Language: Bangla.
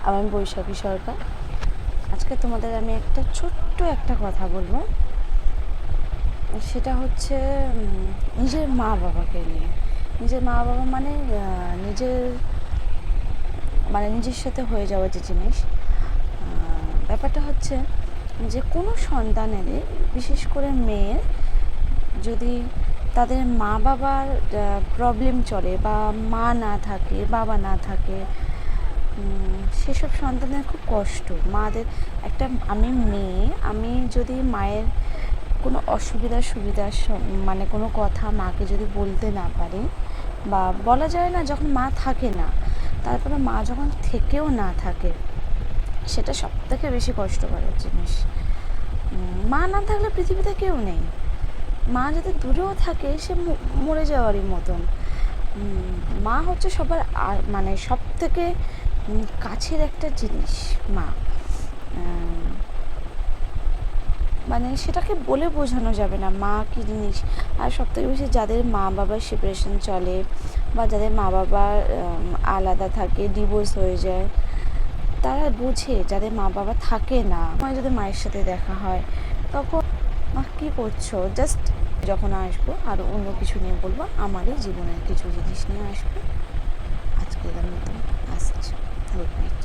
আমি বৈশাখী সরকার। আজকে তোমাদের আমি ছোট্ট একটা কথা বলবো। সেটা হচ্ছে নিজের মা বাবাকে নিয়ে। নিজের মা বাবা মানে নিজের সাথে হয়ে যাওয়া যে জিনিস। ব্যাপারটা হচ্ছে যে কোনো সন্তানেরই, বিশেষ করে মেয়ের, যদি তাদের মা বাবার প্রবলেম চলে বা মা না থাকে, বাবা না থাকে, সেসব সন্তানের খুব কষ্ট। মাদের আমি মেয়ে, আমি যদি মায়ের কোনো সুবিধা মানে কোনো কথা মাকে যদি বলতে না পারি, বা বলা যায় না যখন মা থাকে না, তারপরে মা যখন থেকেও না থাকে, সেটা সব থেকে বেশি কষ্টকরের জিনিস। মা না থাকলে পৃথিবীতে কেউ নেই। মা যদি দূরেও থাকে, সে মরে যাওয়ারই মতন। মা হচ্ছে সবার সব থেকে কাছের একটা জিনিস মা। সেটাকে বলে বোঝানো যাবে না মা কী জিনিস। আর সবথেকে বেশি যাদের মা বাবার সেপারেশন চলে, বা যাদের মা বাবা আলাদা থাকে, ডিভোর্স হয়ে যায়, তারা বোঝে। যাদের মা বাবা থাকে না, যদি মায়ের সাথে দেখা হয়, তখন মা কী করছো, জাস্ট যখন আসবো আরও অন্য কিছু নিয়ে বলবো, আমারই জীবনের কিছু জিনিস নিয়ে আসবো। আজকের মতো আসছি। Good night.